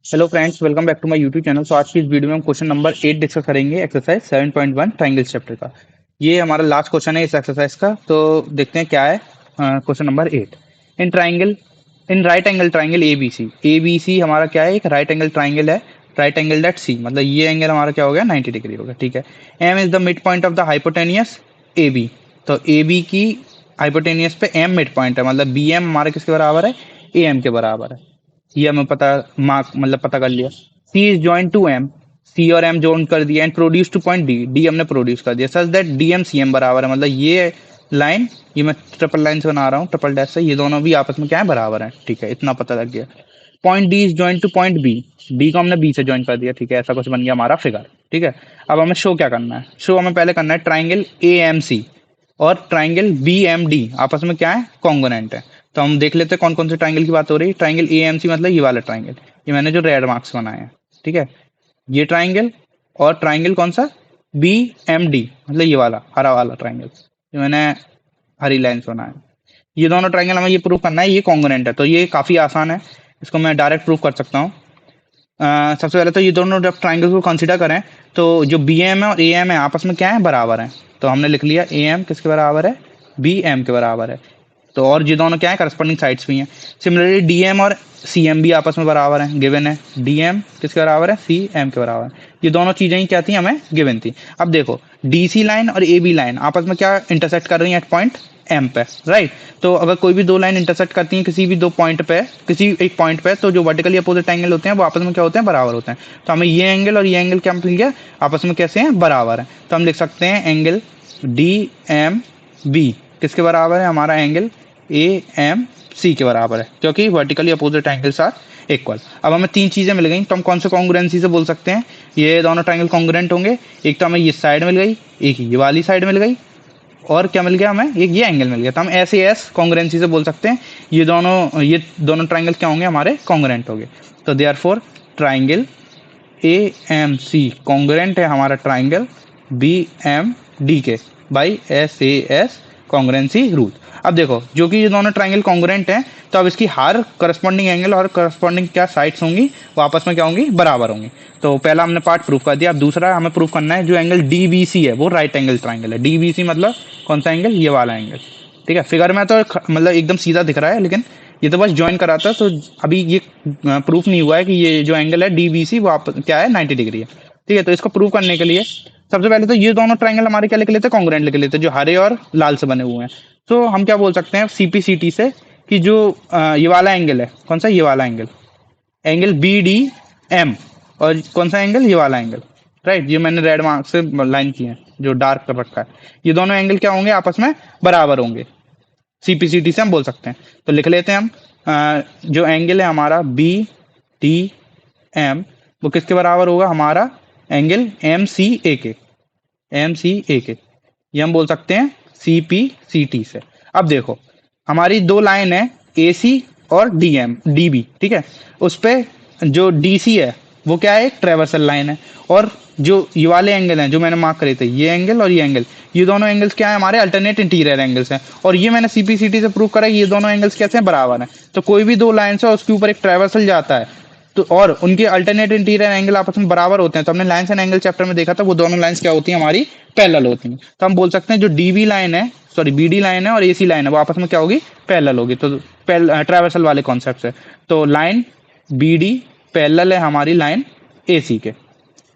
Hello friends, welcome back to my YouTube channel. So आज की इस वीडियो में हम क्वेश्चन नंबर 8 डिस्कस करेंगे, एक्सरसाइज 7.1 ट्राइंगल्स चैप्टर का। ये हमारा लास्ट क्वेश्चन है इस एक्सरसाइज का। तो देखते हैं क्या है question number 8। In triangle in right angle triangle A B C हमारा क्या है, एक राइट एंगल ट्राइंगल है। राइट एंगल दैट सी, मतलब ये एंगल हमारा क्या हो गया, 90 डिग्री हो गया। ठीक है। M is the mid point of the hypotenuse A B. तो ए बी की हाइपोटेनियस पे एम मिड पॉइंट है, मतलब बी एम हमारे किसके बराबर है, ए एम के बराबर है। ये हमें पता, मार्क मतलब पता कर लिया। C is joint to M, C और एम जॉइंट कर दिया and produce to point D, D हमने प्रोड्यूस कर दिया such that D M C M बराबर है। मतलब ये लाइन, ये मैं ट्रिपल लाइन से बना रहा हूँ, ट्रिपल डैश से, ये दोनों भी आपस में क्या है, बराबर है। ठीक है, इतना पता लग गया। Point D is joint to point B, D को हमने बी से ज्वाइन कर दिया। ठीक है, ऐसा कुछ बन गया हमारा फिगर। ठीक है, अब हमें शो क्या करना है, शो हमें पहले करना है ट्राइंगल ए एम सी और ट्राइंगल बी एम डी आपस में क्या है, कॉन्ग्रुएंट है। तो हम देख लेते हैं कौन कौन से ट्राइंगल की बात हो रही है। ट्राइंगल ए एम सी मतलब ये वाला ट्राइंगल, ये मैंने जो रेड मार्क्स बनाए हैं। ठीक है, ये ट्राइंगल, और ट्राइंगल कौन सा, बी एम डी मतलब ये वाला हरा वाला ट्राइंगल, ये मैंने हरी लाइन से बनाया। ये दोनों ट्राइंगल हमें ये प्रूव करना है ये कॉन्ग्रुएंट है। तो ये काफी आसान है, इसको मैं डायरेक्ट प्रूव कर सकता हूँ। सबसे पहले तो ये दोनों जब ट्राइंगल को कंसीडर करें तो जो बी एम है और ए एम है आपस में क्या है, बराबर है। तो हमने लिख लिया ए एम किसके बराबर है, बी एम के बराबर है। तो और ये दोनों क्या है, करस्पॉन्डिंग साइड्स भी हैं। सिमिलरली डी एम और सी एम भी आपस में बराबर हैं, गिवन है। डी एम किसके बराबर है, सी एम के बराबर है। ये दोनों चीजें ही क्या थी, हमें गिवन थी। अब देखो डी सी लाइन और ए बी लाइन आपस में क्या इंटरसेक्ट कर रही है, एट पॉइंट एम पे, राइट। तो अगर कोई भी दो लाइन इंटरसेक्ट करती हैं किसी भी दो पॉइंट पे, किसी एक पॉइंट पे, तो जो वर्टिकली अपोजिट एंगल होते हैं वो आपस में क्या होते हैं, बराबर होते हैं। तो हमें ये एंगल और ये एंगल क्या मिल गया, आपस में कैसे हैं, बराबर है। तो हम लिख सकते हैं एंगल डी एम बी किसके बराबर है, हमारा एंगल ए एम सी के बराबर है, क्योंकि vertically opposite angles are equal. अब हमें तीन चीजें मिल गई, तो हम कौन से कॉन्ग्रुएंसी से बोल सकते हैं ये दोनों ट्राइंगल कॉन्ग्रुएंट होंगे। एक तो हमें ये साइड मिल गई, एक ये वाली साइड मिल गई, और क्या मिल गया हमें, एक ये एंगल मिल गया। तो हम ऐसे एस कॉन्ग्रुएंसी से बोल सकते हैं ये दोनों ट्राइंगल क्या होंगे, हमारे कॉन्ग्रुएंट होंगे। तो therefore triangle A M C congruent है हमारा ट्राइंगल बी एम डी के by S A S congruency rule. अब देखो जो कि ये दोनों ट्राइंगल कॉन्ग्रुएंट हैं, तो अब इसकी हर करस्पॉन्डिंग एंगल और करस्पॉन्डिंग क्या साइड्स होंगी, वो आपस में क्या होंगी, बराबर होंगी। तो पहला हमने पार्ट प्रूफ कर दिया। अब दूसरा हमें प्रूफ करना है जो एंगल डी बी सी है वो राइट एंगल ट्राइंगल है। डी बी सी मतलब कौन सा एंगल, ये वाला एंगल। ठीक है, फिगर में तो मतलब एकदम सीधा दिख रहा है, लेकिन ये तो बस ज्वाइन करा था। तो अभी ये प्रूफ नहीं हुआ है कि ये जो एंगल है डीबीसी वो आप क्या है, 90 डिग्री है। ठीक है, तो इसको प्रूव करने के लिए सबसे पहले तो ये दोनों ट्राइंगल हमारे क्या लिख लेते हैं, कॉन्ग्रुएंट लिख लेते हैं, जो हरे और लाल से बने हुए हैं। तो हम क्या बोल सकते हैं सीपीसीटी से कि जो ये वाला एंगल है, कौन सा, ये वाला angle, angle B D M, और कौन सा एंगल, ये वाला एंगल, राइट। ये मैंने रेड मार्क से लाइन की है, जो डार्क कर रखा है। ये दोनों एंगल क्या होंगे, आपस में बराबर होंगे। सीपीसीटी से हम बोल सकते हैं। तो लिख लेते हैं हम जो एंगल है हमारा बी टी एम, वो किसके बराबर होगा, हमारा एंगल एम सी ए के, एम सी ए के, ये हम बोल सकते हैं सी पी सी टी से। अब देखो हमारी दो लाइन है ए सी और डी एम डी बी। ठीक है, उस पे जो डी सी है वो क्या है, एक ट्रेवर्सल लाइन है। और जो ये वाले एंगल हैं जो मैंने मार्क करे थे, ये एंगल और ये एंगल, ये दोनों एंगल्स क्या है, हमारे अल्टरनेट इंटीरियर एंगल्स हैं। और ये मैंने सीपीसीटी से प्रूव करा कि ये दोनों एंगल्स कैसे हैं, बराबर हैं। तो कोई भी दो लाइन है उसके ऊपर एक ट्रेवर्सल जाता है, तो और उनके अल्टरनेट इंटीरियर एंगल आपस में बराबर होते हैं। तो हमने लाइन्स एंड एंगल चैप्टर में देखा था, वो दोनों लाइन्स क्या होती हैं, हमारी पैरेलल होती हैं। तो हम बोल सकते हैं जो डीबी लाइन है, सॉरी बीडी लाइन है और एसी लाइन है, वो आपस में क्या होगी, पैरेलल होगी। तो ट्रेवर्सल वाले कॉन्सेप्ट से तो लाइन बीडी पैरेलल है हमारी लाइन एसी के,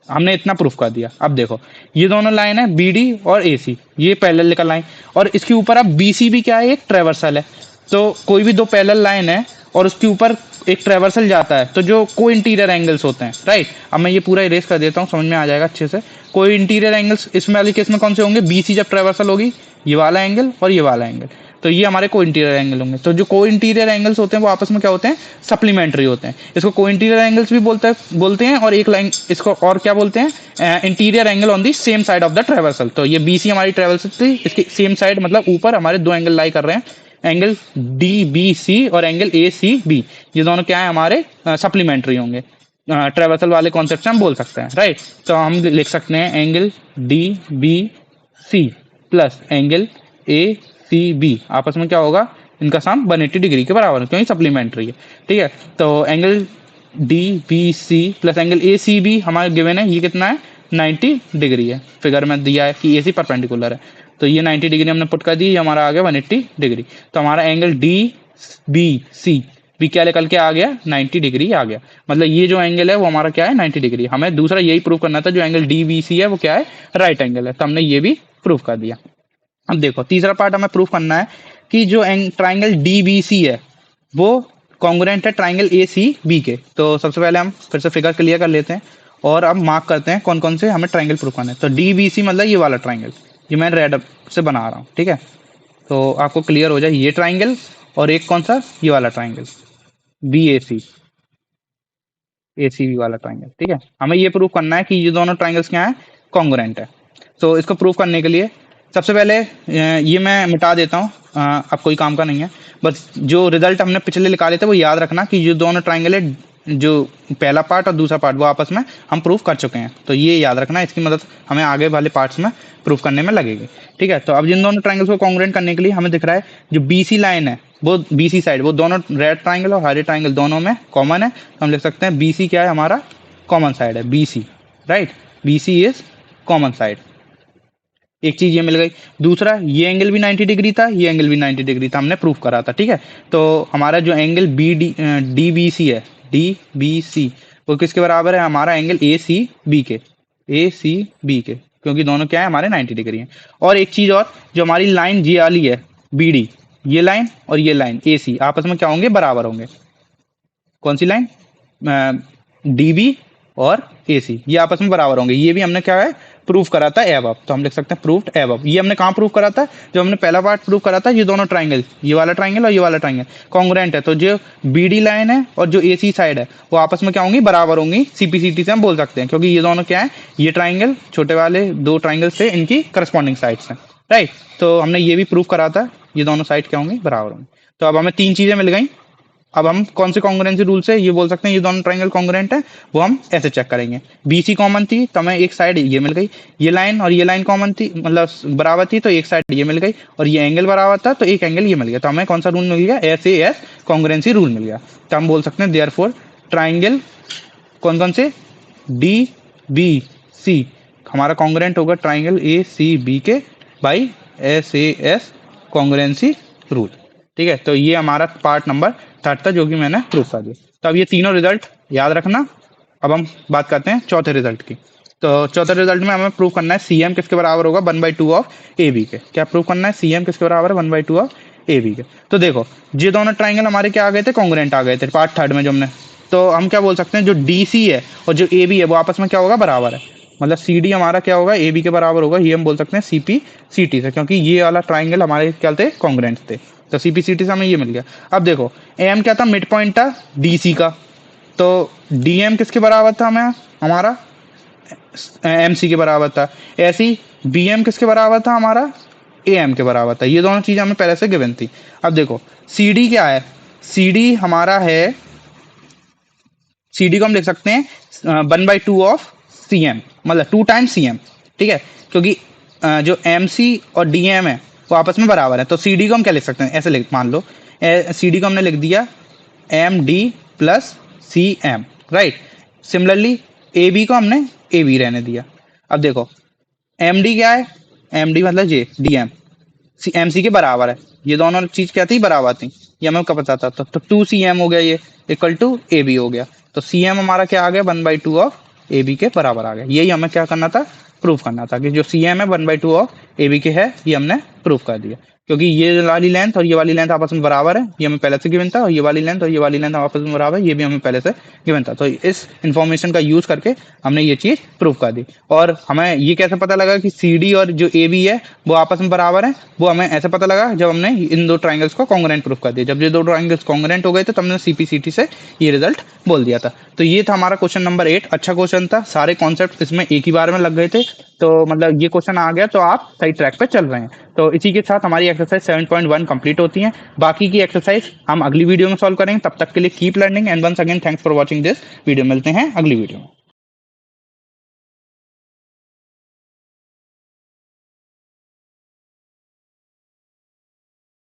हमने इतना प्रूफ कर दिया। अब देखो ये दोनों लाइन है बीडी और एसी, ये पैरेलल का लाइन, और इसके ऊपर अब बीसी भी क्या है, एक ट्रेवर्सल है। तो कोई भी दो पैरेलल लाइन है और उसके ऊपर एक ट्रेवर्सल जाता है, तो जो को इंटीरियर एंगल्स होते हैं, राइट। अब मैं ये पूरा इरेज कर देता हूँ, समझ में आ जाएगा अच्छे से। कोई इंटीरियर एंगल्स इसमें वाली केस में कौन से होंगे, बीसी जब ट्रेवर्सल होगी, ये वाला एंगल और ये वाला एंगल, तो ये हमारे को इंटीरियर एंगल होंगे। तो जो को इंटीरियर एंगल्स होते हैं वो आपस में क्या होते हैं, सप्लीमेंट्री होते हैं। इसको को इंटीरियर एंगल्स भी बोलते हैं, और एक लाइन इसको और क्या बोलते हैं, interior angle on the same side of the traversal. तो ये बीसी हमारी ट्रेवर्सल थी, इसकी सेम साइड मतलब ऊपर हमारे दो एंगल लाई कर रहे हैं, एंगल डी बी सी और एंगल ए सी बी, ये दोनों क्या है, हमारे सप्लीमेंट्री होंगे। ट्रेवर्सल वाले कॉन्सेप्ट से हम बोल सकते हैं, राइट। तो हम लिख सकते हैं angle D B C plus angle A C B आपस में क्या होगा, इनका सम 180 डिग्री के बराबर है, क्योंकि सप्लीमेंट्री है। ठीक है, तो angle D B C plus angle A C B हमारे गिवन है, ये कितना है 90 डिग्री है, फिगर में दिया है कि ए सी परपेंडिकुलर है, तो ये 90 डिग्री हमने पुट कर दी, ये हमारा आ गया 180 डिग्री। तो हमारा एंगल डी बी सी भी क्या निकल के आ गया 90 डिग्री आ गया, मतलब ये जो एंगल है वो हमारा क्या है 90 डिग्री। हमें दूसरा यही प्रूव करना था, जो एंगल डी बी सी है वो क्या है राइट एंगल है, तो हमने ये भी प्रूव कर दिया। अब देखो तीसरा पार्ट हमें प्रूव करना है कि जो ट्राइंगल डी बी सी है वो कॉन्ग्रुएंट है ट्राइंगल ए सी बी के। तो सबसे पहले हम फिर से फिगर क्लियर कर लेते हैं और अब मार्क करते हैं कौन कौन से हमें ट्राइंगल प्रूव करना है। तो डी बी सी मतलब ये वाला ट्राइंगल, ये मैं रेड से बना रहा हूँ, ठीक है, तो आपको क्लियर हो जाए ये ट्राइंगल और एक कौन सा ये वाला ट्राइंगल बी ए सी बी वाला ट्राइंगल, ठीक है। हमें ये प्रूव करना है कि ये दोनों ट्राइंगल्स क्या है कॉन्ग्रुएंट है। तो इसको प्रूव करने के लिए सबसे पहले ये मैं मिटा देता हूँ, अब कोई काम का नहीं है, बस जो रिजल्ट हमने पिछले निकाले थे वो याद रखना कि जो दोनों ट्राइंगल है, जो पहला पार्ट और दूसरा पार्ट वो आपस में हम प्रूव कर चुके हैं, तो ये याद रखना, इसकी मदद हमें आगे वाले पार्ट्स में प्रूव करने में लगेगी, ठीक है। तो अब जिन दोनों ट्राइंगल्स को कॉन्ग्रुएंट करने के लिए हमें दिख रहा है जो बी सी लाइन है वो बी सी साइड, वो दोनों रेड ट्राइंगल और हरे ट्राइंगल दोनों में कॉमन है, तो हम लिख सकते हैं बी सी क्या है हमारा कॉमन साइड है, B C, right, B C is common side. एक चीज ये मिल गई। दूसरा ये एंगल भी 90 डिग्री था, ये एंगल भी 90 डिग्री था, हमने प्रूफ करा था, ठीक है। तो हमारा जो एंगल डी बी सी है, डी बी सी वो किसके बराबर है हमारा एंगल ए सी बी के, ए सी बी के, क्योंकि दोनों क्या है हमारे 90 डिग्री हैं। और एक चीज और, जो हमारी लाइन जी वाली है बी डी, ये लाइन और ये लाइन ए सी आपस में क्या होंगे बराबर होंगे। कौन सी लाइन डी बी और ए सी ये आपस में बराबर होंगे, ये भी हमने क्या है प्रूफ करा था एबव, तो हम लिख सकते हैं प्रूव्ड एबव। ये हमने कहाँ प्रूफ करा था, जो हमने पहला पार्ट प्रूफ करा था, ये दोनों ट्राइंगल, ये वाला ट्राइंगल और ये वाला ट्राइंगल कॉन्ग्रुएंट है, तो जो बी डी लाइन है और जो ए सी साइड है वो आपस में क्या होंगी बराबर होंगी, सीपीसीटी से हम बोल सकते हैं, क्योंकि ये दोनों क्या है ये ट्राइंगल छोटे वाले दो ट्राइंगल से इनकी करस्पॉन्डिंग साइड्स हैं, राइट। तो हमने ये भी प्रूफ करा था ये दोनों साइड क्या होंगी बराबर होंगी। तो अब हमें तीन चीजें मिल गई। अब हम कौन से कॉन्ग्रुएंसी रूल से ये बोल सकते हैं ये दोनों ट्राइंगल कॉन्ग्रुएंट है, वो हम ऐसे चेक करेंगे। बीसी कॉमन थी तो हमें एक साइड ये मिल गई, ये लाइन और ये लाइन कॉमन थी मतलब बराबर थी तो एक साइड ये मिल गई, और ये एंगल बराबर था तो एक एंगल ये मिल गया, तो हमें कौन सा रूल मिल गया SAS कॉन्ग्रुएंसी रूल मिल गया। तो हम बोल सकते हैं देयरफॉर ट्राइंगल कौन कौन से डी बी सी हमारा कॉन्ग्रुएंट होगा ट्राइंगल ACB के बाई SAS कॉन्ग्रुएंसी रूल, ठीक है। तो ये हमारा पार्ट नंबर थर्ड था जो कि मैंने प्रूफ कर दिया। तो अब ये तीनों रिजल्ट याद रखना। अब हम बात करते हैं चौथे रिजल्ट की। तो चौथे रिजल्ट में हमें प्रूव करना है CM किसके बराबर होगा 1/2 ऑफ AB के। क्या प्रूव करना है CM किसके बराबर है 1/2 ऑफ AB के। तो देखो ये दोनों ट्राइंगल हमारे क्या आ गए थे कॉन्ग्रुएंट आ गए थे पार्ट थर्ड में जो हमने, तो हम क्या बोल सकते हैं जो DC है और जो AB है वो आपस में क्या होगा बराबर है, मतलब CD हमारा क्या होगा AB के बराबर होगा, ये हम बोल सकते हैं CPCT से, क्योंकि ये वाला ट्राइंगल हमारे क्या थे कॉन्ग्रुएंट थे, तो CPCT से हमें ये मिल गया। अब देखो AM क्या था मिड पॉइंट था DC का, तो DM किसके बराबर था हमें हमारा MC के बराबर था, ऐसे ही BM किसके बराबर था हमारा AM के बराबर था, ये दोनों चीजें हमें पहले से गिवन थी। अब देखो CD क्या है, CD हमारा है, CD को हम लिख सकते हैं 1/2 ऑफ CM मतलब 2 टाइम्स CM, ठीक है, क्योंकि जो MC और DM है वो आपस में बराबर है, तो CD को हम क्या लिख सकते हैं ऐसे लिख मान लो CD को हमने लिख दिया MD plus CM, right. Similarly AB को हमने AB रहने दिया। अब देखो MD क्या है, MD मतलब ये DM MC के बराबर है, ये दोनों चीज क्या थी बराबर थी, ये हमें कब पता था, तो 2CM हो गया ये इक्वल टू AB हो गया, तो CM हमारा क्या आ गया 1/2 ऑफ AB के बराबर आ गया। यही हमें क्या करना था प्रूफ करना था कि जो CM है 1/2 ऑफ AB के है, ये हमने प्रूफ कर दिया, क्योंकि ये वाली लेंथ और ये वाली लेंथ आपस में बराबर है, ये हमें पहले से गिवन था, और ये वाली लेंथ और ये वाली लेंथ आपस में बराबर है, ये भी हमें पहले से गिवन था। तो इस इन्फॉर्मेशन का यूज करके हमने ये चीज प्रूफ कर दी। और हमें ये कैसे पता लगा कि CD और जो AB है वो आपस में बराबर है, वो हमें ऐसे पता लगा जब हमने इन दो ट्राइंगल्स को कॉन्ग्रुएंट प्रूफ कर दिया। जब ये दो ट्राइंगल्स कॉन्ग्रुएंट हो गए थे तब हमने CPCT से ये रिजल्ट बोल दिया था। तो ये था हमारा क्वेश्चन नंबर 8, अच्छा क्वेश्चन था, सारे कॉन्सेप्ट इसमें एक ही बार में लग गए थे, तो मतलब ये क्वेश्चन आ गया तो आप सही ट्रैक पे चल रहे हैं। तो इसी के साथ हमारी एक्सरसाइज 7.1 कंप्लीट होती है। बाकी की एक्सरसाइज हम अगली वीडियो में सॉल्व करेंगे, तब तक के लिए keep learning and once again thanks for watching this video. मिलते हैं अगली वीडियो में।